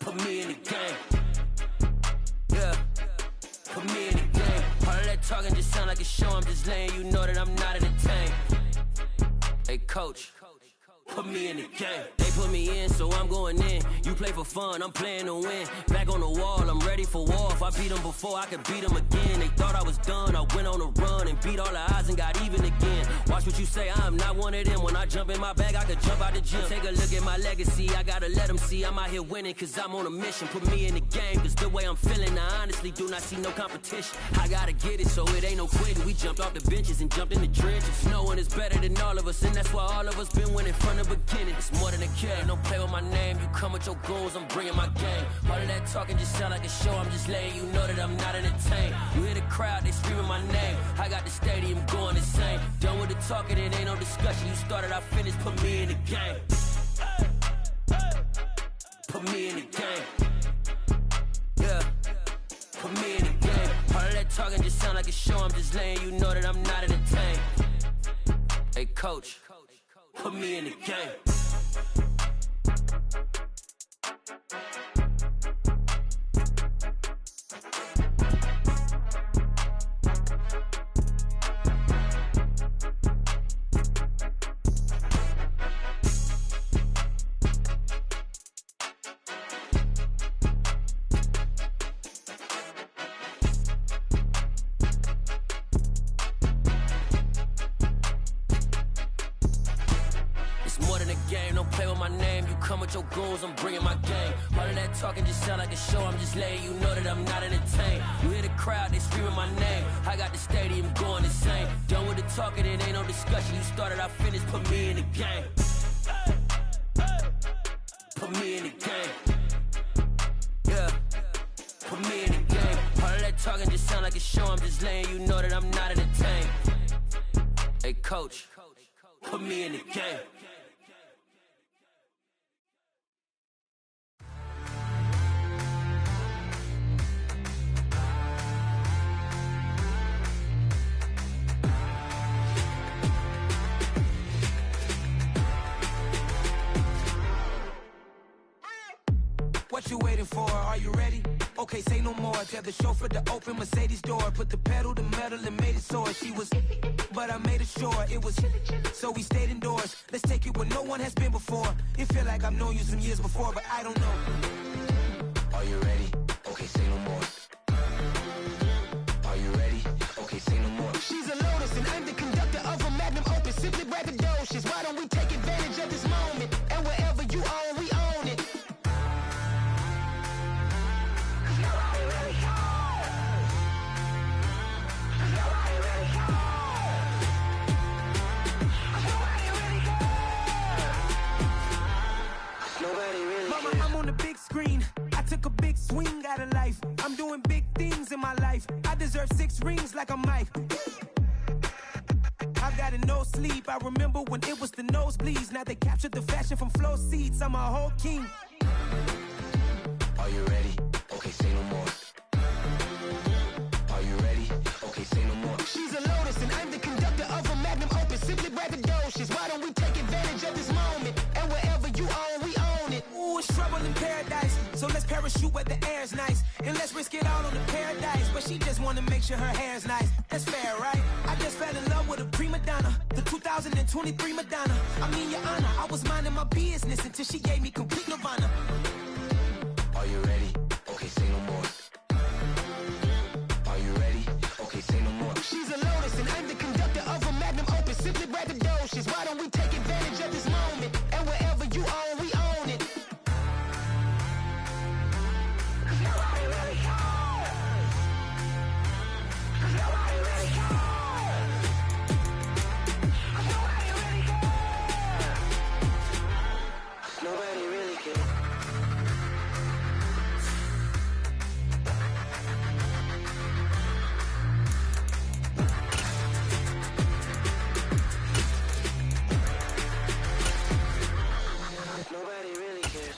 Put me in the game. Yeah. Put me in the game. All of that talking just sound like a show. I'm just letting you know that I'm not entertained. Hey, coach. Put me in the game. They put me in, so I'm going in. You play for fun, I'm playing to win. Back on the wall, I'm ready for war. If I beat them before, I could beat them again. They thought I was done, I went on a run and beat all the odds and got even again. Watch what you say, I'm not one of them. When I jump in my bag, I could jump out the gym. Take a look at my legacy, I gotta let them see I'm out here winning, cause I'm on a mission. Put me in the game, cause the way I'm feeling, I honestly do not see no competition. I gotta get it, so it ain't no quitting. We jumped off the benches and jumped in the trenches. No one is better than all of us, and that's why all of us been winning from the beginning. It's more than a game, don't play with my name. You come with your goons, I'm bringing my game. All of that talking just sound like a show. I'm just letting you know that I'm not entertained. You hear the crowd, they screaming my name. I got the stadium going insane. Done with the talking, it ain't no discussion. You started, I finished, put me in the game. Put me in the game. Yeah. Put me in the game. All of that talking just sound like a show. I'm just letting you know that I'm not entertained. Hey, coach. Put me in the game. Your goons, I'm bringing my game. All of that talking just sound like a show. I'm just letting you know that I'm not entertained. You hear the crowd, they screaming my name. I got the stadium going insane. Done with the talking, it ain't no discussion. You started, I finished, put me in the game. Put me in the game. Yeah. Put me in the game. All of that talking just sound like a show. I'm just letting you know that I'm not entertained. Hey, coach. Put me in the game. What you waiting for? Are you ready? Okay, say no more. Tell the chauffeur to open Mercedes door. Put the pedal to metal and made it soar. She was, but I made it sure it was. So we stayed indoors. Let's take it where no one has been before. It feel like I've known you some years before, but I don't know. Are you ready? Okay, say no more. Are you ready? Okay, say no more. She's a Lotus and I'm the conductor of a Magnum Opus. Simply braggadocious. Why don't we take advantage of this moment? And wherever you own, we own it. Screen. I took a big swing out of life. I'm doing big things in my life. I deserve 6 rings like a Mike. I've got no sleep. I remember when it was the nosebleeds. Now they captured the fashion from flow seats. I'm a whole king. Are you ready? Okay, say no more. Are you ready? Okay, say no more. She's a Lotus and I'm the conductor of a Magnum Opus. Simply braggadocious. Why don't we take advantage of this moment? And wherever you own, we own it. Ooh, it's trouble in paradise. So let's parachute where the air's nice. And let's risk it all on the paradise. But she just wanna make sure her hair's nice. That's fair, right? I just fell in love with a prima donna. The 2023 Madonna. I mean, your honor, I was minding my business until she gave me complete nirvana. Are you ready? Okay, say no more. Are you ready? Okay, say no more. She's a Lotus and I'm the conductor of a Magnum Opus. Simply braggadocious. Why don't we take advantage of this moment? And wherever you own, we own it. Nobody really cares. Nobody really cares. Nobody really cares. Nobody really cares.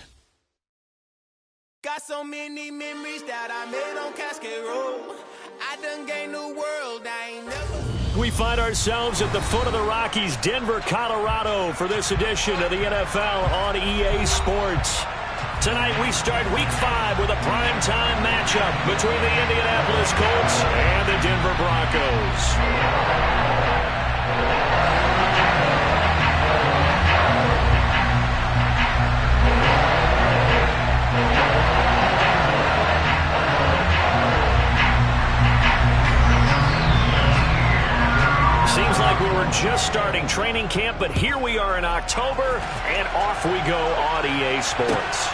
Got so many memories that I made on Cascade Road. I done gained the world, I ain't never. We find ourselves at the foot of the Rockies, Denver, Colorado, for this edition of the NFL on EA Sports. Tonight we start Week 5 with a primetime matchup between the Indianapolis Colts and the Denver Broncos. Seems like we were just starting training camp, but here we are in October, and off we go on EA Sports.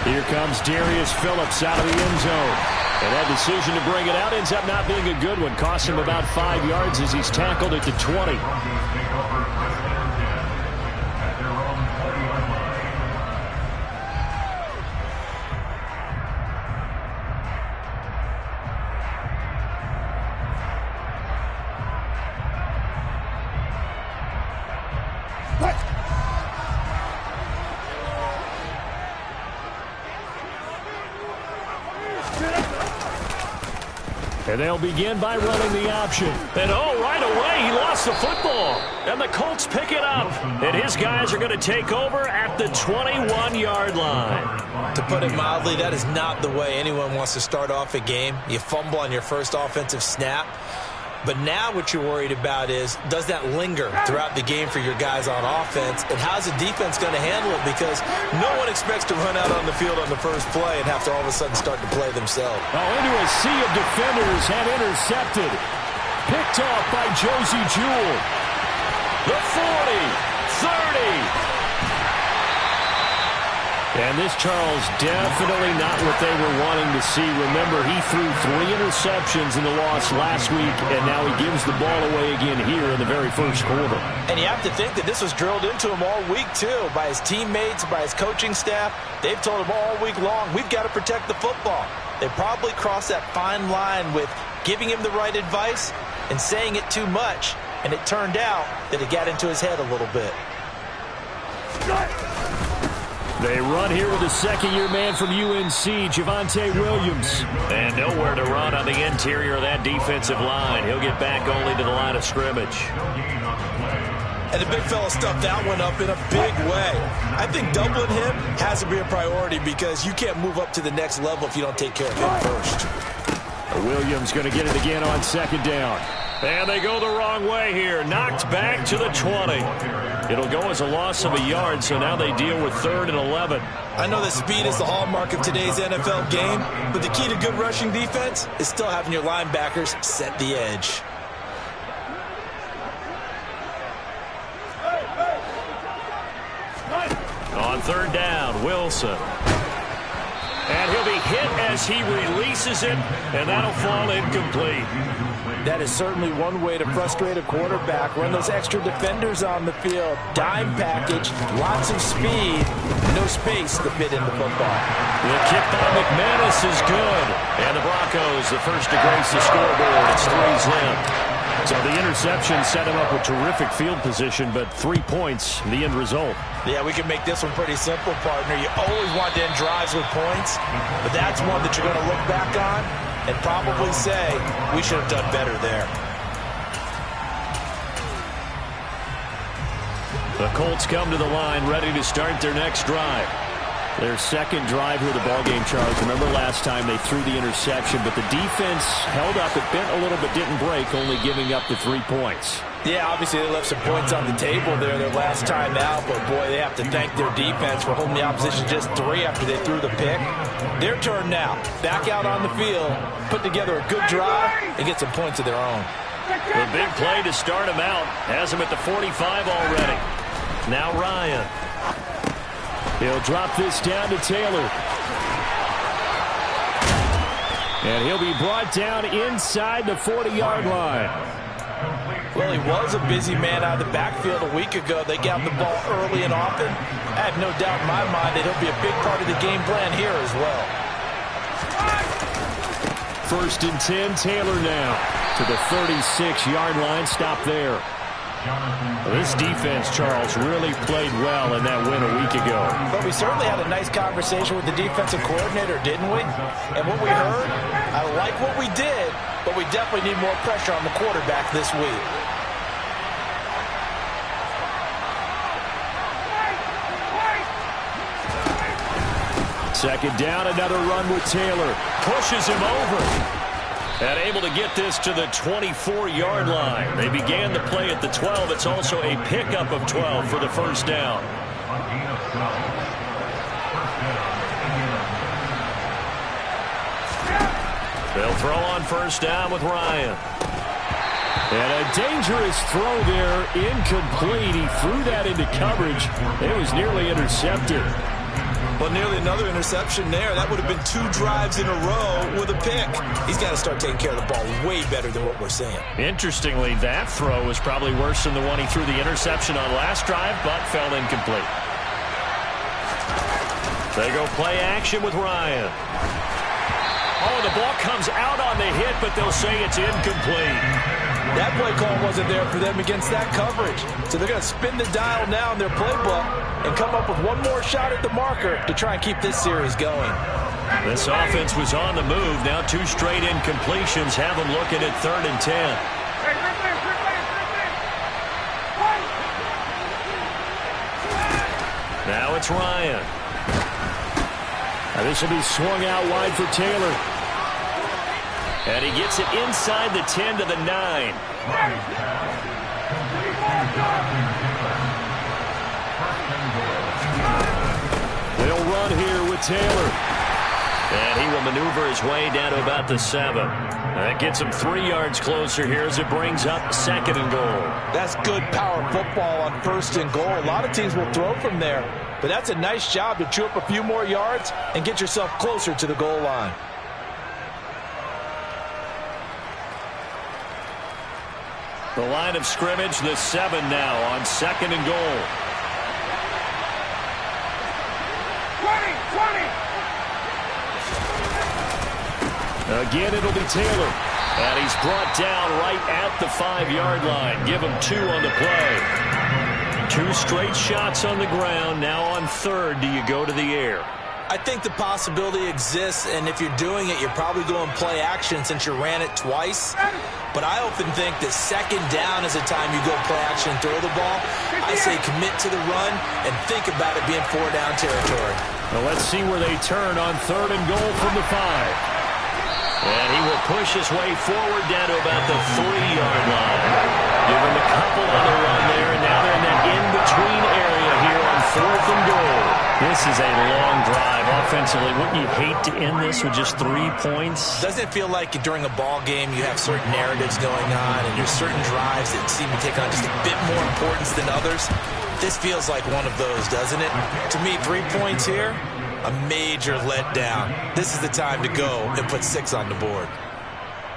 Here comes Darius Phillips out of the end zone. And that decision to bring it out ends up not being a good one. Cost him about 5 yards as he's tackled at the 20. And they'll begin by running the option. And right away, he lost the football. And the Colts pick it up. And his guys are going to take over at the 21-yard line. To put it mildly, that is not the way anyone wants to start off a game. You fumble on your first offensive snap. But now what you're worried about is, does that linger throughout the game for your guys on offense? And how's the defense going to handle it? Because no one expects to run out on the field on the first play and have to all of a sudden start to play themselves. Into a sea of defenders and intercepted. Picked off by Josie Jewell. The 40, 30. And this, Charles, definitely not what they were wanting to see. Remember, he threw 3 interceptions in the loss last week, and now he gives the ball away again here in the very first quarter. And you have to think that this was drilled into him all week, too, by his teammates, by his coaching staff. They've told him all week long, we've got to protect the football. They probably crossed that fine line with giving him the right advice and saying it too much, and it turned out that it got into his head a little bit. They run here with a second-year man from UNC, Javonte Williams. And nowhere to run on the interior of that defensive line. He'll get back only to the line of scrimmage. And the big fella stuffed that one up in a big way. I think doubling him has to be a priority because you can't move up to the next level if you don't take care of him first. Williams going to get it again on second down. And they go the wrong way here. Knocked back to the 20. It'll go as a loss of a yard, so now they deal with 3rd and 11. I know that speed is the hallmark of today's NFL game, but the key to good rushing defense is still having your linebackers set the edge. On 3rd down, Wilson. And he'll be hit as he releases it, and that'll fall incomplete. That is certainly one way to frustrate a quarterback. Run those extra defenders on the field. Dime package, lots of speed, no space to fit in the football. The kick by McManus is good. And the Broncos, the first to grace the scoreboard. It's 3-0. So the interception set him up with terrific field position, but 3 points, the end result. Yeah, we can make this one pretty simple, partner. You always want to end drives with points, but that's one that you're going to look back on and probably say, we should have done better there. The Colts come to the line ready to start their next drive. Their second drive here of the ballgame, Charles. Remember last time they threw the interception, but the defense held up. It bent a little but didn't break, only giving up the 3 points. Yeah, obviously they left some points on the table there their last time out, but boy, they have to thank their defense for holding the opposition just 3 after they threw the pick. Their turn now. Back out on the field, put together a good drive, and get some points of their own. The big play to start him out has him at the 45 already. Now Ryan. He'll drop this down to Taylor. And he'll be brought down inside the 40-yard line. Well, he was a busy man out of the backfield a week ago. They got the ball early and often. I have no doubt in my mind that he'll be a big part of the game plan here as well. 1st and 10, Taylor now to the 36-yard line. Stop there. This defense, Charles, really played well in that win a week ago. But we certainly had a nice conversation with the defensive coordinator, didn't we? And what we heard, I like what we did, but we definitely need more pressure on the quarterback this week. Second down, another run with Taylor. Pushes him over. And able to get this to the 24-yard line. They began the play at the 12. It's also a pickup of 12 for the first down. They'll throw on first down with Ryan. And a dangerous throw there, incomplete. He threw that into coverage. It was nearly intercepted. Well, nearly another interception there. That would have been 2 drives in a row with a pick. He's got to start taking care of the ball way better than what we're seeing. Interestingly, that throw was probably worse than the one he threw the interception on last drive, but fell incomplete. They go play action with Ryan. Oh, the ball comes out on the hit, but they'll say it's incomplete. That play call wasn't there for them against that coverage. So they're going to spin the dial now in their playbook and come up with one more shot at the marker to try and keep this series going. This offense was on the move. Now 2 straight incompletions have them looking at 3rd and 10. Now it's Ryan. Now this will be swung out wide for Taylor. And he gets it inside the 10 to the 9. They'll run here with Taylor. And he will maneuver his way down to about the 7. That gets him 3 yards closer here as it brings up 2nd and goal. That's good power football on 1st and goal. A lot of teams will throw from there. But that's a nice job to chew up a few more yards and get yourself closer to the goal line. The line of scrimmage, the 7 now on 2nd and goal. 20. Again, it'll be Taylor. And he's brought down right at the 5-yard line. Give him 2 on the play. 2 straight shots on the ground. Now on 3rd, do you go to the air? I think the possibility exists, and if you're doing it, you're probably going play action since you ran it twice. But I often think that 2nd down is a time you go play action and throw the ball. I say commit to the run and think about it being 4-down territory. Well, let's see where they turn on 3rd and goal from the 5. And he will push his way forward down to about the 3-yard line. Give him a couple on the run there, and now they're in that in-between area here on 4th and goal. This is a long drive offensively. Wouldn't you hate to end this with just 3 points? Doesn't it feel like during a ball game you have certain narratives going on and there's certain drives that seem to take on just a bit more importance than others? This feels like one of those, doesn't it? To me, 3 points here, a major letdown. This is the time to go and put 6 on the board.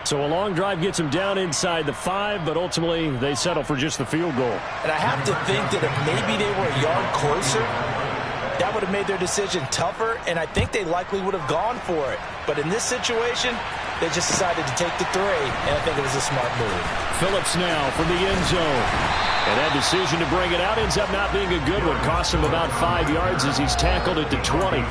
So a long drive gets them down inside the 5, but ultimately they settle for just the field goal. And I have to think that if maybe they were a yard closer, that would have made their decision tougher, and I think they likely would have gone for it. But in this situation, they just decided to take the 3, and I think it was a smart move. Phillips now from the end zone. And that decision to bring it out ends up not being a good one. Cost him about 5 yards as he's tackled at the 20.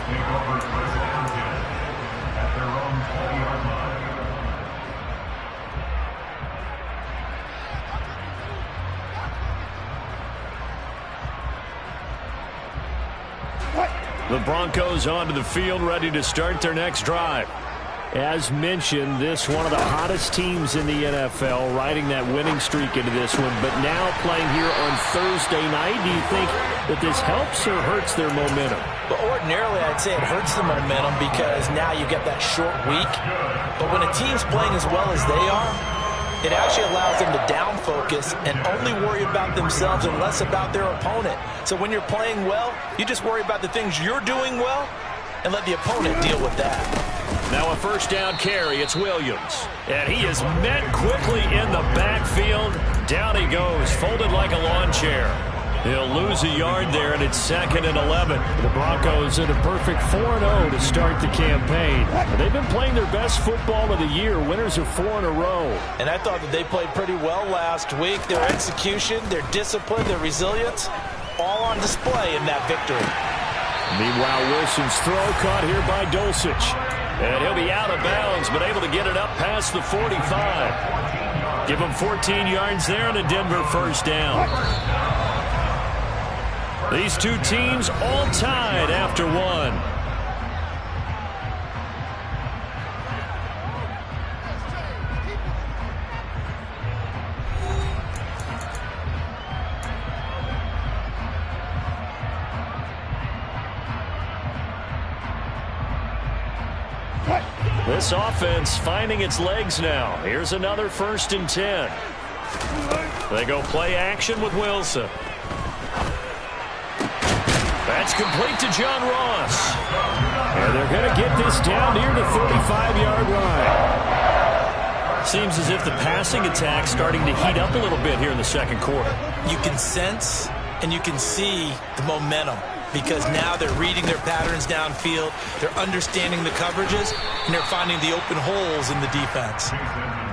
The Broncos onto the field, ready to start their next drive. As mentioned, this one of the hottest teams in the NFL, riding that winning streak into this one, but now playing here on Thursday night. Do you think that this helps or hurts their momentum? But ordinarily, I'd say it hurts the momentum because now you get that short week. But when a team's playing as well as they are, it actually allows them to down focus and only worry about themselves and less about their opponent. So when you're playing well, you just worry about the things you're doing well and let the opponent deal with that. Now a first down carry, it's Williams. And he is met quickly in the backfield. Down he goes, folded like a lawn chair. He'll lose a yard there, and it's 2nd and 11. The Broncos in a perfect 4-0 to start the campaign. They've been playing their best football of the year. Winners of 4 in a row. And I thought that they played pretty well last week. Their execution, their discipline, their resilience, all on display in that victory. Meanwhile, Wilson's throw caught here by Dulcich. And he'll be out of bounds, but able to get it up past the 45. Give him 14 yards there and a Denver first down. These two teams all tied after 1. This offense finding its legs now. Here's another 1st and 10. They go play action with Wilson. That's complete to John Ross. And they're going to get this down near the 35-yard line. Seems as if the passing attack's starting to heat up a little bit here in the second quarter. You can sense and you can see the momentum, because now they're reading their patterns downfield, they're understanding the coverages, and they're finding the open holes in the defense.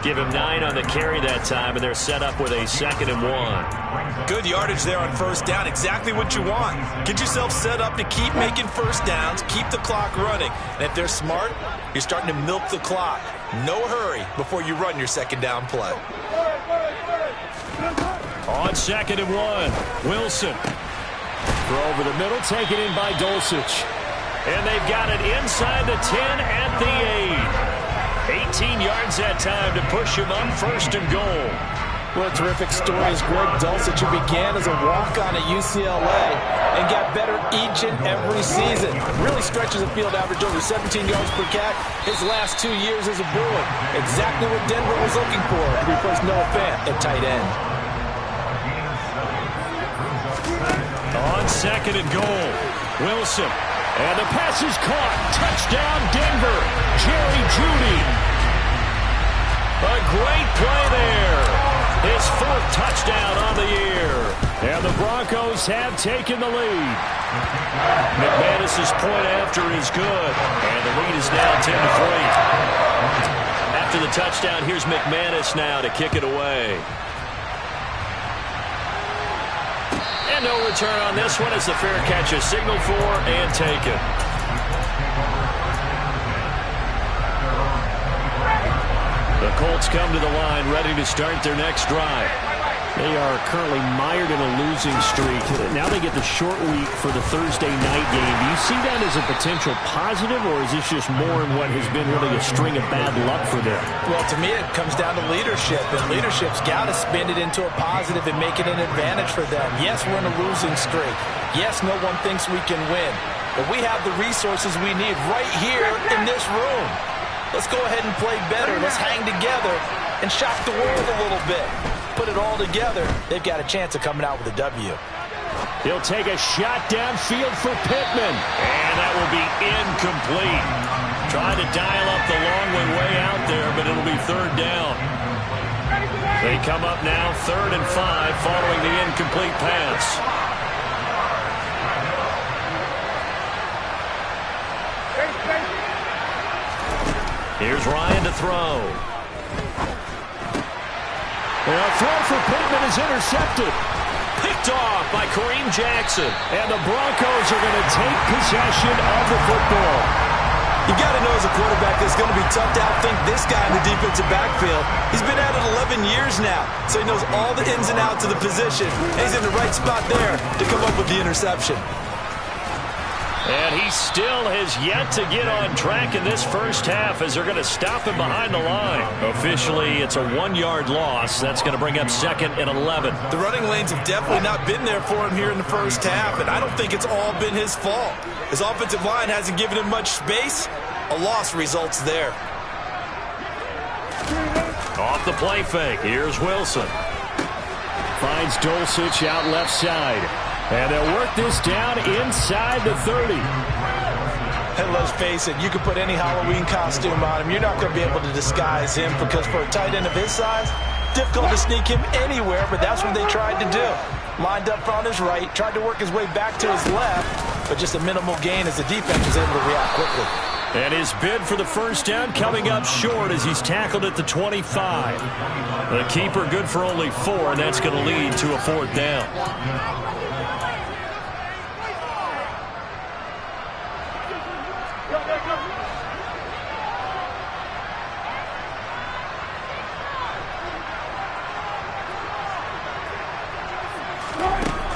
Give him 9 on the carry that time, and they're set up with a 2nd and 1. Good yardage there on 1st down. Exactly what you want. Get yourself set up to keep making 1st downs, keep the clock running. And if they're smart, you're starting to milk the clock. No hurry before you run your 2nd down play. On 2nd and 1, Wilson. Throw over the middle, taken in by Dulcich. And they've got it inside the 10 at the 8. 18 yards that time to push him up 1st and goal. What a terrific story is Greg Dulcich, who began as a walk-on at UCLA and got better each and every season. Really stretches the field average over 17 yards per catch his last 2 years as a Bruin. Exactly what Denver was looking for to replace Noah Fant at tight end. On 2nd and goal, Wilson. And the pass is caught. Touchdown, Denver. Jerry Jeudy. A great play there. His 4th touchdown on the year. And the Broncos have taken the lead. McManus's point after is good. And the lead is now 10-3. After the touchdown, here's McManus now to kick it away. And no return on this one as the fair catch is signaled for and taken. The Colts come to the line ready to start their next drive. They are currently mired in a losing streak. Now they get the short week for the Thursday night game. Do you see that as a potential positive, or is this just more in what has been really a string of bad luck for them? Well, to me, it comes down to leadership, and leadership's got to spin it into a positive and make it an advantage for them. Yes, we're in a losing streak. Yes, no one thinks we can win, but we have the resources we need right here in this room. Let's go ahead and play better. Let's hang together and shock the world a little bit. Put it all together, they've got a chance of coming out with a W. He'll take a shot downfield for Pittman. And that will be incomplete. Trying to dial up the long one way out there, but it'll be 3rd down. They come up now 3rd and 5 following the incomplete pass. Here's Ryan to throw. And a throw for Pittman is intercepted. Picked off by Kareem Jackson. And the Broncos are going to take possession of the football. You got to know as a quarterback it's going to be tough to outthink this guy in the defensive backfield. He's been at it 11 years now, so he knows all the ins and outs of the position. And he's in the right spot there to come up with the interception. And he still has yet to get on track in this first half as they're going to stop him behind the line. Officially, it's a 1-yard loss. That's going to bring up 2nd and 11. The running lanes have definitely not been there for him here in the first half, and I don't think it's all been his fault. His offensive line hasn't given him much space. A loss results there. Off the play fake. Here's Wilson. Finds Dulcich out left side. And they'll work this down inside the 30. And let's face it, you can put any Halloween costume on him. You're not going to be able to disguise him, because for a tight end of his size, difficult to sneak him anywhere, but that's what they tried to do. Lined up on his right, tried to work his way back to his left, but just a minimal gain as the defense was able to react quickly. And his bid for the 1st down coming up short as he's tackled at the 25. The keeper good for only 4, and that's going to lead to a 4th down.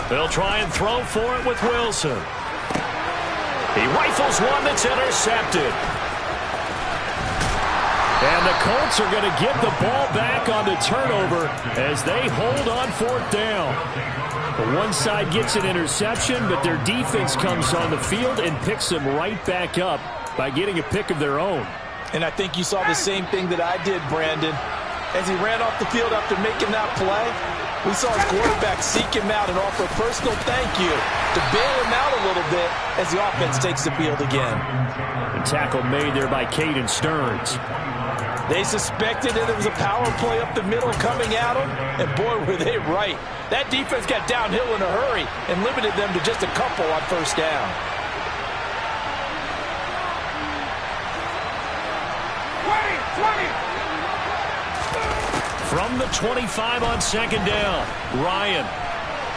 They'll try and throw for it with Wilson. He rifles one that's intercepted. And the Colts are going to get the ball back on the turnover as they hold on 4th down. The one side gets an interception, but their defense comes on the field and picks them right back up by getting a pick of their own. And I think you saw the same thing that I did, Brandon. As he ran off the field after making that play, we saw his quarterback seek him out and offer a personal thank you to bail him out a little bit as the offense takes the field again. The tackle made there by Caden Stearns. They suspected that it was a power play up the middle coming at them, and boy, were they right. That defense got downhill in a hurry and limited them to just a couple on first down. From the 25 on second down, Ryan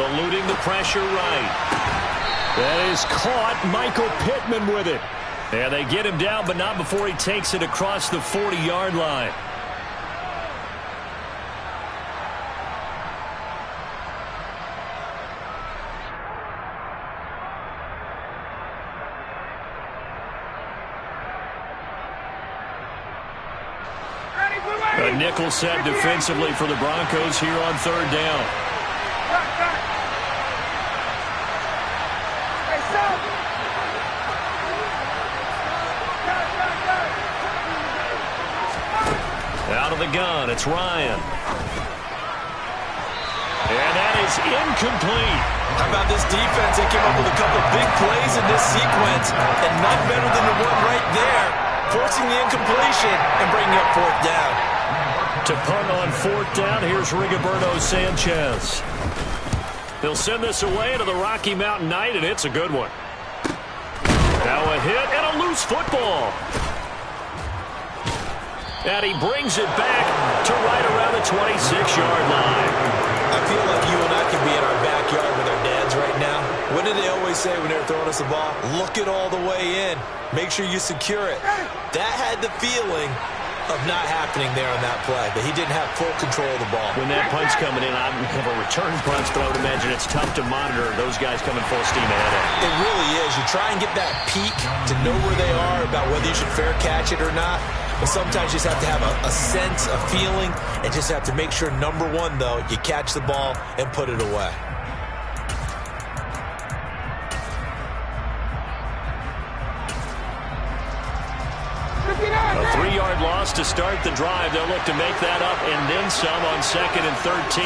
eluding the pressure right. That is caught. Michael Pittman with it. Yeah, they get him down, but not before he takes it across the 40-yard line. A nickel set defensively for the Broncos here on third down. Out of the gun, it's Ryan. And that is incomplete. How about this defense? They came up with a couple big plays in this sequence, and none better than the one right there, forcing the incompletion and bringing up fourth down. To punt on fourth down, here's Rigoberto Sanchez. They'll send this away to the Rocky Mountain Night, and it's a good one. Now a hit and a loose football. And he brings it back to right around the 26-yard line. I feel like you and I can be in our backyard with our dads right now. What did they always say when they were throwing us the ball? Look it all the way in. Make sure you secure it. That had the feeling of not happening there on that play, but he didn't have full control of the ball. When that punt's coming in, I have a return punch, but I would imagine it's tough to monitor those guys coming full steam ahead. It really is. You try and get that peek to know where they are about whether you should fair catch it or not. But sometimes you just have to have a sense, a feeling, and just have to make sure, number one, though, you catch the ball and put it away. A 3-yard loss to start the drive. They'll look to make that up and then some on 2nd and 13.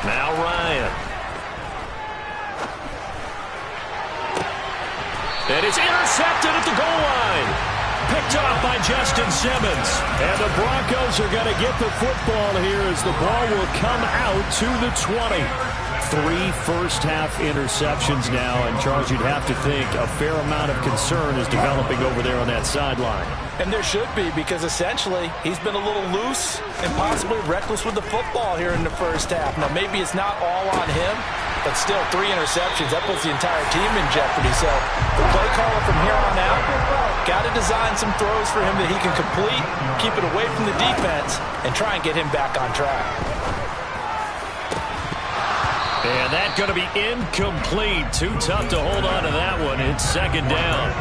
Now Ryan. And it's intercepted at the goal line. Picked off by Justin Simmons. And the Broncos are going to get the football here as the ball will come out to the 20. 3 first-half interceptions now. And, Charles, you'd have to think a fair amount of concern is developing over there on that sideline. And there should be, because essentially he's been a little loose and possibly reckless with the football here in the first half. Now, maybe it's not all on him, but still 3 interceptions. That puts the entire team in jeopardy. So the play caller from here on out got to design some throws for him that he can complete, keep it away from the defense, and try and get him back on track. And that's going to be incomplete. Too tough to hold on to that one. It's 2nd down.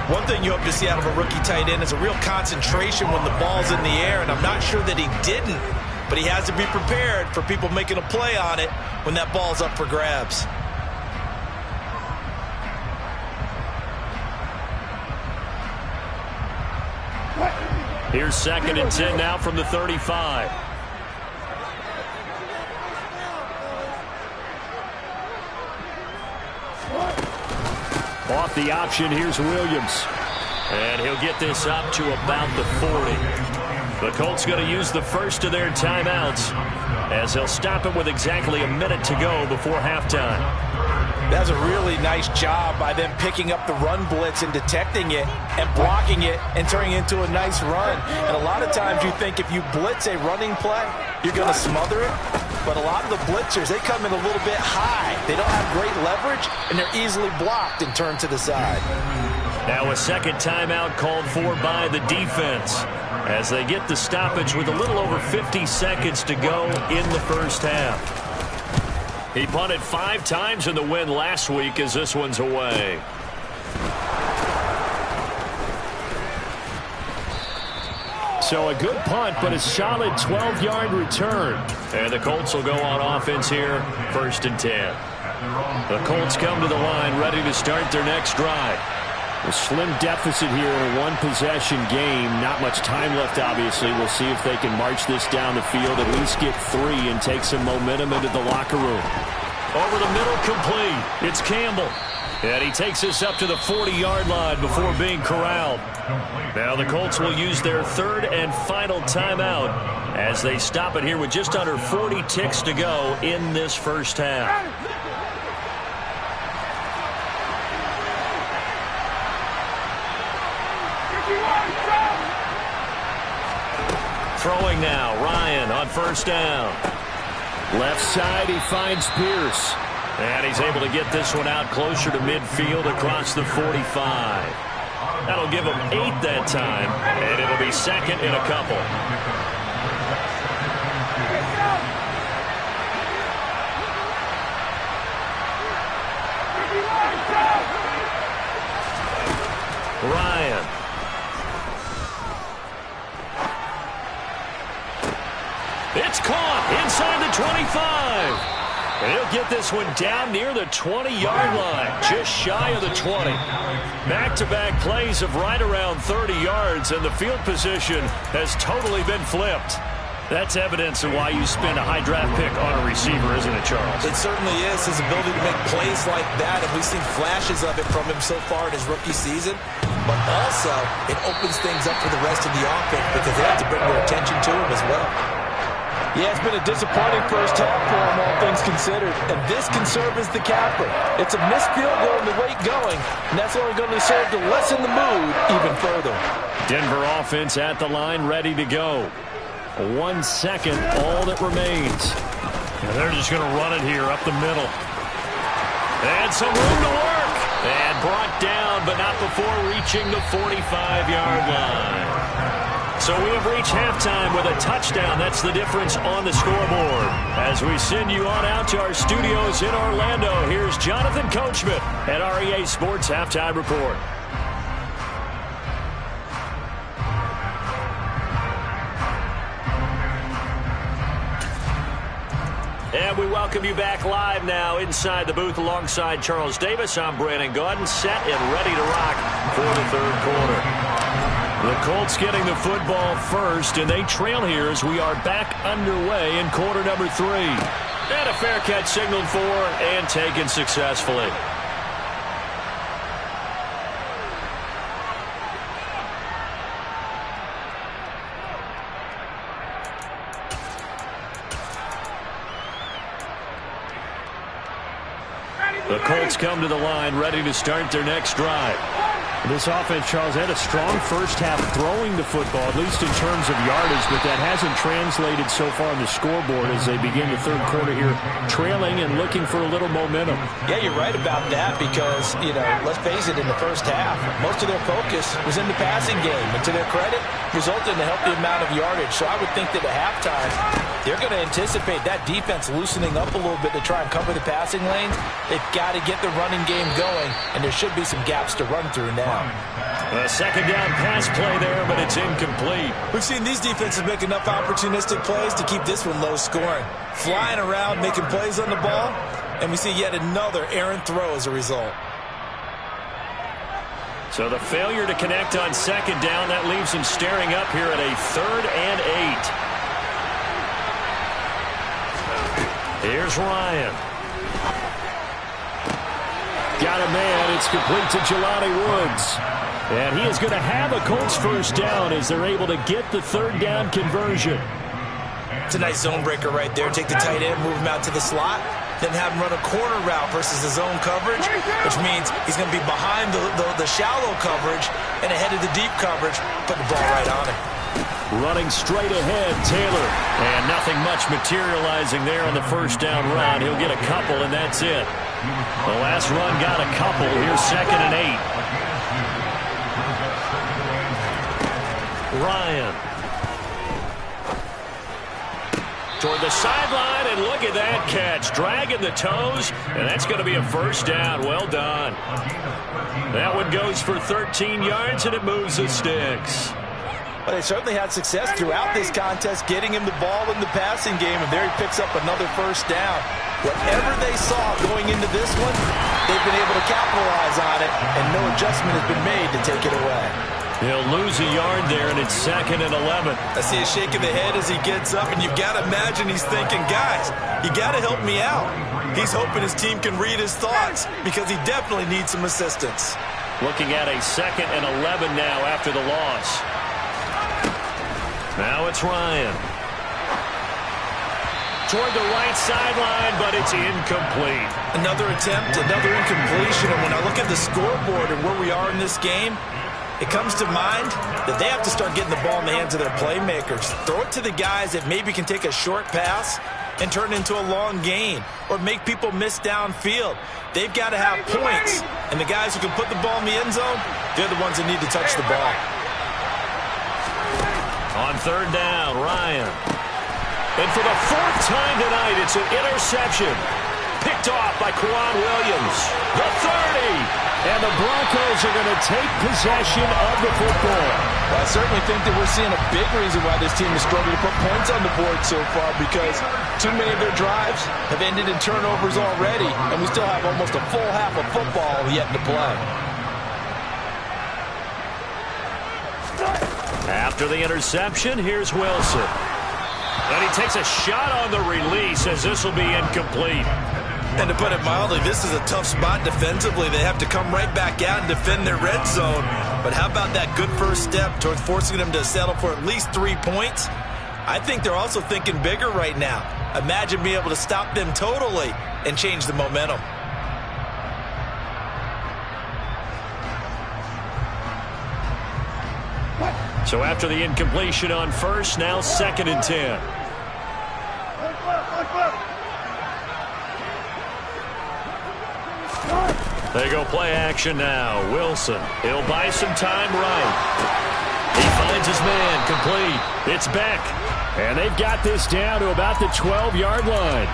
One thing you hope to see out of a rookie tight end is a real concentration when the ball's in the air, and I'm not sure that he didn't, but he has to be prepared for people making a play on it when that ball's up for grabs. Here's 2nd and 10 now from the 35. Off the option, here's Williams. And he'll get this up to about the 40. The Colts going to use the first of their timeouts as they'll stop it with exactly a minute to go before halftime. That's a really nice job by them picking up the run blitz and detecting it and blocking it and turning it into a nice run. And a lot of times you think if you blitz a running play, you're going to smother it. But a lot of the blitzers, they come in a little bit high. They don't have great leverage, and they're easily blocked and turned to the side. Now a second timeout called for by the defense as they get the stoppage with a little over 50 seconds to go in the first half. He punted 5 times in the win last week as this one's away. So a good punt, but a solid 12-yard return. And the Colts will go on offense here, 1st and 10. The Colts come to the line ready to start their next drive. A slim deficit here in a one-possession game. Not much time left, obviously. We'll see if they can march this down the field, at least get 3, and take some momentum into the locker room. Over the middle, complete. It's Campbell. And he takes us up to the 40-yard line before being corralled. Now the Colts will use their 3rd and final timeout as they stop it here with just under 40 ticks to go in this first half. Throwing now, Ryan on first down. Left side, he finds Pierce. And he's able to get this one out closer to midfield across the 45. That'll give him 8 that time, and it'll be 2nd and a couple. Ryan. It's caught inside the 25. And he'll get this one down near the 20-yard line, just shy of the 20. Back-to-back plays of right around 30 yards, and the field position has totally been flipped. That's evidence of why you spend a high draft pick on a receiver, isn't it, Charles? It certainly is. His ability to make plays like that, and we've seen flashes of it from him so far in his rookie season. But also, it opens things up for the rest of the offense because they have to bring their attention to him as well. Yeah, it's been a disappointing first half for him, all things considered. And this can serve as the capper. It's a missed field goal and the rate going, and that's only going to serve to lessen the mood even further. Denver offense at the line, ready to go. 1 second, all that remains. And they're just going to run it here up the middle. And some room to work. And brought down, but not before reaching the 45-yard line. So we have reached halftime with a touchdown. That's the difference on the scoreboard. As we send you on out to our studios in Orlando, here's Jonathan Coachman at REA Sports Halftime Report. And we welcome you back live now inside the booth alongside Charles Davis. I'm Brandon Gaudin, set and ready to rock for the third quarter. The Colts getting the football first, and they trail here as we are back underway in quarter number 3. And a fair catch signaled for and taken successfully. The Colts come to the line, ready to start their next drive. This offense, Charles, had a strong first half throwing the football, at least in terms of yardage, but that hasn't translated so far on the scoreboard as they begin the third quarter here, trailing and looking for a little momentum. Yeah, you're right about that because, let's face it, in the first half, most of their focus was in the passing game. And to their credit, resulted in a healthy amount of yardage. So I would think that at halftime, they're going to anticipate that defense loosening up a little bit to try and cover the passing lanes. They've got to get the running game going, and there should be some gaps to run through now. A second down pass play there, but it's incomplete. We've seen these defenses make enough opportunistic plays to keep this one low scoring. Flying around, making plays on the ball, and we see yet another errant throw as a result. So the failure to connect on second down, that leaves them staring up here at a 3rd and 8. Here's Ryan. Got a man. It's complete to Jelani Woods. And he is going to have a Colts first down as they're able to get the 3rd down conversion. It's a nice zone breaker right there. Take the tight end, move him out to the slot, then have him run a corner route versus the zone coverage, which means he's going to be behind the shallow coverage and ahead of the deep coverage. Put the ball right on him. Running straight ahead, Taylor. And nothing much materializing there on the first down run. He'll get a couple, and that's it. The last run got a couple. Here's 2nd and 8. Ryan. Toward the sideline, and look at that catch. Dragging the toes, and that's going to be a first down. Well done. That one goes for 13 yards, and it moves the sticks. But they certainly had success throughout this contest, getting him the ball in the passing game, and there he picks up another first down. Whatever they saw going into this one, they've been able to capitalize on it, and no adjustment has been made to take it away. He'll lose a yard there, and it's 2nd and 11. I see a shake of the head as he gets up, and you've got to imagine he's thinking, guys, you got to help me out. He's hoping his team can read his thoughts because he definitely needs some assistance. Looking at a 2nd and 11 now after the loss. Now it's Ryan. Toward the right sideline, but it's incomplete. Another attempt, another incompletion, and when I look at the scoreboard and where we are in this game, it comes to mind that they have to start getting the ball in the hands of their playmakers. Throw it to the guys that maybe can take a short pass and turn it into a long gain or make people miss downfield. They've got to have points, and the guys who can put the ball in the end zone, they're the ones that need to touch the ball. On 3rd down, Ryan. And for the 4th time tonight, it's an interception. Picked off by Quan Williams. The 30. And the Broncos are going to take possession of the football. Well, I certainly think that we're seeing a big reason why this team has struggled to put points on the board so far, because too many of their drives have ended in turnovers already, and we still have almost a full half of football yet to play. After the interception, here's Wilson. And he takes a shot on the release as this will be incomplete. And to put it mildly, this is a tough spot defensively. They have to come right back out and defend their red zone. But how about that good first step towards forcing them to settle for at least 3 points? I think they're also thinking bigger right now. Imagine being able to stop them totally and change the momentum. So after the incompletion on 1st, now 2nd and 10. They go play action now. Wilson, he'll buy some time right. He finds his man, complete. It's Beck. And they've got this down to about the 12-yard line.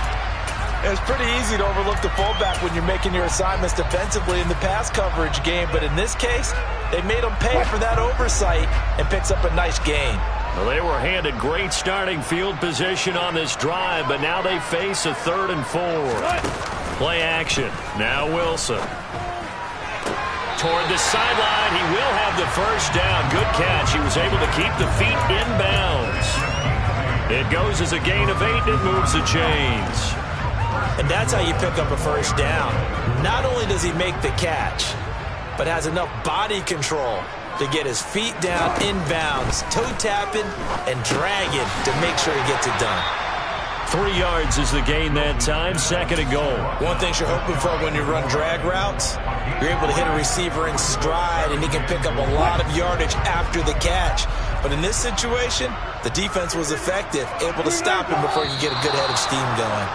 It's pretty easy to overlook the fullback when you're making your assignments defensively in the pass coverage game, but in this case, they made him pay for that oversight and picks up a nice gain. Well, they were handed great starting field position on this drive, but now they face a 3rd and 4. Play action. Now Wilson. Toward the sideline, he will have the 1st down. Good catch. He was able to keep the feet in bounds. It goes as a gain of 8, and it moves the chains. And that's how you pick up a 1st down. Not only does he make the catch, but has enough body control to get his feet down in bounds, toe tapping and dragging to make sure he gets it done. 3 yards is the gain that time, 2nd and goal. One thing you're hoping for when you run drag routes, you're able to hit a receiver in stride, and he can pick up a lot of yardage after the catch. But in this situation, the defense was effective, able to stop him before he could get a good head of steam going.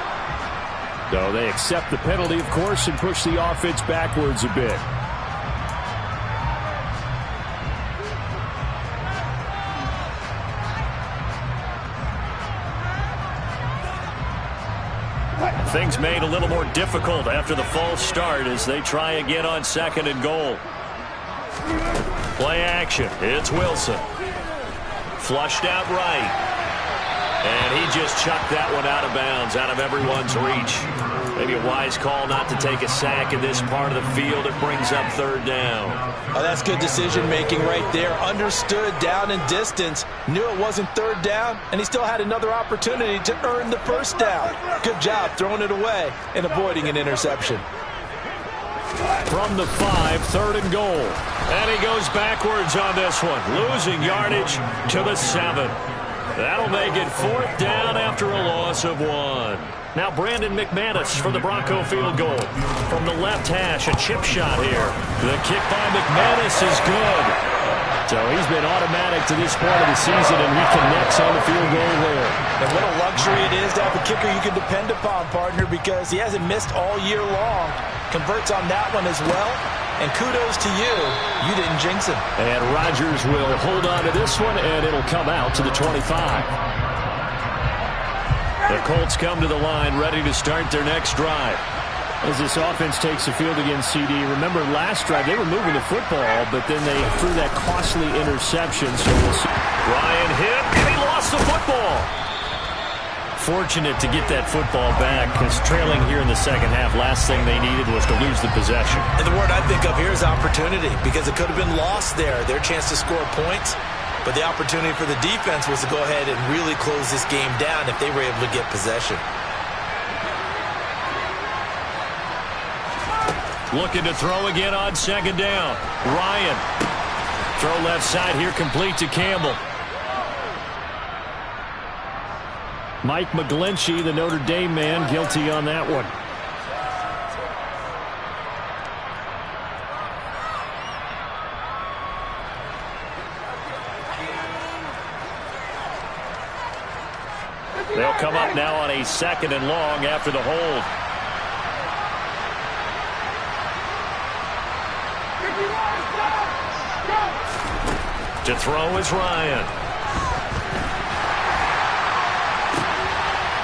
So they accept the penalty, of course, and push the offense backwards a bit. Things made a little more difficult after the false start as they try again on 2nd and goal. Play action. It's Wilson. Flushed out right. And he just chucked that one out of bounds, out of everyone's reach. Maybe a wise call not to take a sack in this part of the field. It brings up 3rd down. Oh, that's good decision-making right there. Understood down and distance. Knew it wasn't 3rd down, and he still had another opportunity to earn the 1st down. Good job throwing it away and avoiding an interception. From the 5, 3rd and goal. And he goes backwards on this one, losing yardage to the 7. That'll make it 4th down after a loss of 1. Now Brandon McManus for the Bronco field goal. From the left hash, a chip shot here. The kick by McManus is good. So he's been automatic to this point of the season, and he connects on the field goal there. And what a luxury it is to have a kicker you can depend upon, partner, because he hasn't missed all year long. Converts on that one as well. And kudos to you. You didn't jinx him. And Rodgers will hold on to this one, and it'll come out to the 25. The Colts come to the line, ready to start their next drive. As this offense takes the field against CD, remember last drive they were moving the football, but then they threw that costly interception. So we'll see. Ryan hit, and he lost the football. fortunate to get that football back because trailing here in the second half, last thing they needed was to lose the possession. And the word I think of here is opportunity because it could have been lost there, their chance to score points. But the opportunity for the defense was to go ahead and really close this game down if they were able to get possession. Looking to throw again on second down. Ryan. Throw left side here, complete to Campbell. Mike McGlinchey, the Notre Dame man, guilty on that one. They'll come up now on a 2nd and long after the hold. To throw is Ryan.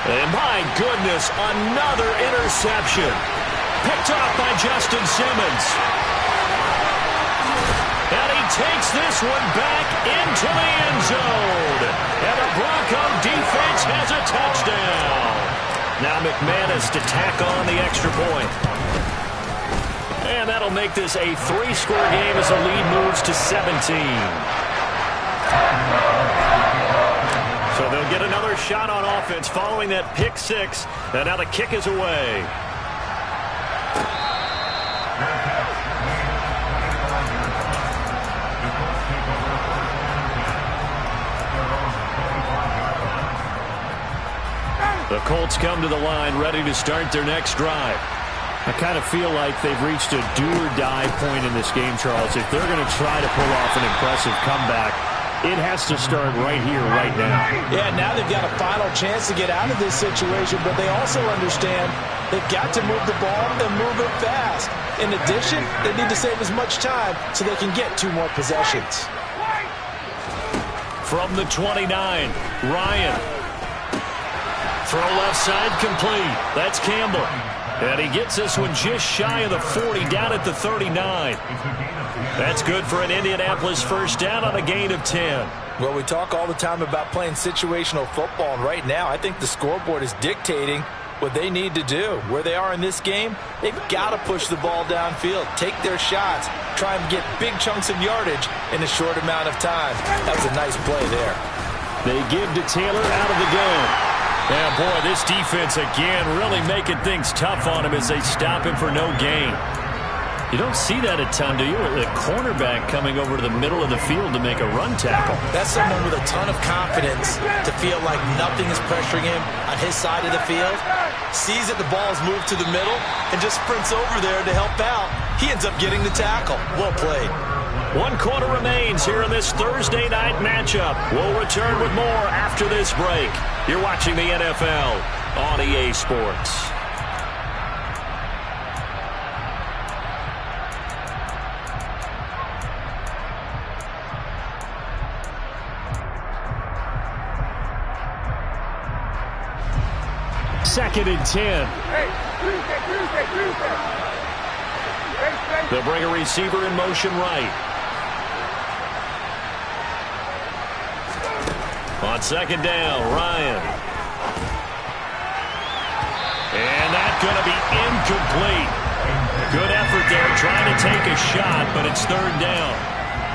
And my goodness, another interception. Picked off by Justin Simmons. And he takes this one back into the end zone. And the Bronco defense has a touchdown. Now McManus to tack on the extra point. And that'll make this a 3-score game as the lead moves to 17. So they'll get another shot on offense following that pick 6. And now the kick is away. The Colts come to the line ready to start their next drive. I kind of feel like they've reached a do-or-die point in this game, Charles. If they're going to try to pull off an impressive comeback, it has to start right here, right now. Yeah, now they've got a final chance to get out of this situation, but they also understand they've got to move the ball and move it fast. In addition, they need to save as much time so they can get 2 more possessions. From the 29, Ryan. Throw left side complete. That's Campbell. And he gets this one just shy of the 40, down at the 39. That's good for an Indianapolis first down on a gain of 10. Well, we talk all the time about playing situational football, and right now I think the scoreboard is dictating what they need to do. Where they are in this game, they've got to push the ball downfield, take their shots, try and get big chunks of yardage in a short amount of time. That was a nice play there. They give to Taylor out of the gun. Yeah, boy, this defense again really making things tough on him as they stop him for no gain. You don't see that a ton, do you? A cornerback coming over to the middle of the field to make a run tackle. That's someone with a ton of confidence to feel like nothing is pressuring him on his side of the field. Sees that the ball is moved to the middle and just sprints over there to help out. He ends up getting the tackle. Well played. 1 quarter remains here in this Thursday night matchup. We'll return with more after this break. You're watching the NFL on EA Sports. Second and 10. They'll bring a receiver in motion right. On second down, Ryan. And that's going to be incomplete. Good effort there trying to take a shot, but it's 3rd down.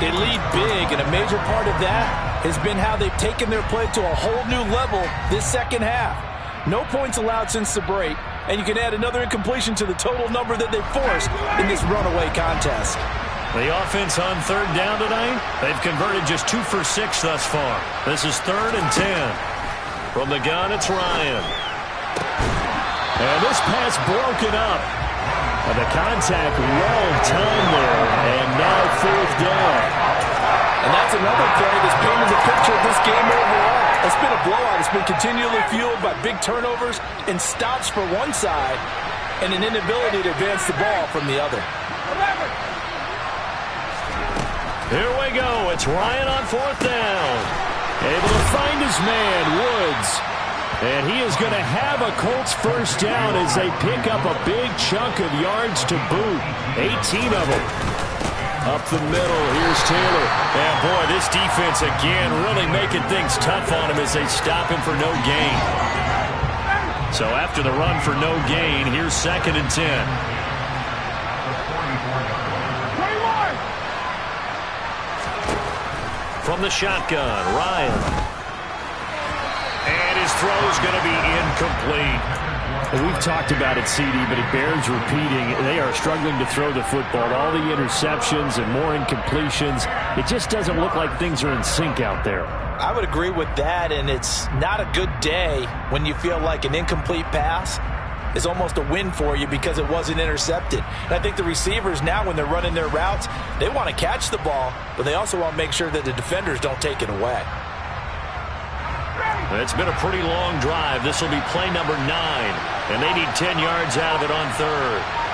They lead big, and a major part of that has been how they've taken their play to a whole new level this second half. No points allowed since the break, and you can add another incompletion to the total number that they've forced in this runaway contest. The offense on 3rd down tonight, they've converted just 2 for 6 thus far. This is 3rd and 10. From the gun, it's Ryan. And this pass broken up. And the contact well timed there, and now 4th down. And that's another play that's painted the picture of this game overall. It's been a blowout. It's been continually fueled by big turnovers and stops for one side and an inability to advance the ball from the other. Here we go. It's Ryan on 4th down. Able to find his man, Woods. And he is going to have a Colts first down as they pick up a big chunk of yards to boot. 18 of them. Up the middle, here's Taylor. And boy, this defense again really making things tough on him as they stop him for no gain. So after the run for no gain, here's 2nd and 10. From the shotgun, Ryan. And his throw is going to be incomplete. We've talked about it, CD, but it bears repeating. They are struggling to throw the football. All the interceptions and more incompletions. It just doesn't look like things are in sync out there. I would agree with that, and it's not a good day when you feel like an incomplete pass is almost a win for you because it wasn't intercepted. And I think the receivers now, when they're running their routes, they want to catch the ball, but they also want to make sure that the defenders don't take it away. It's been a pretty long drive. This will be play number 9, and they need 10 yards out of it on 3rd.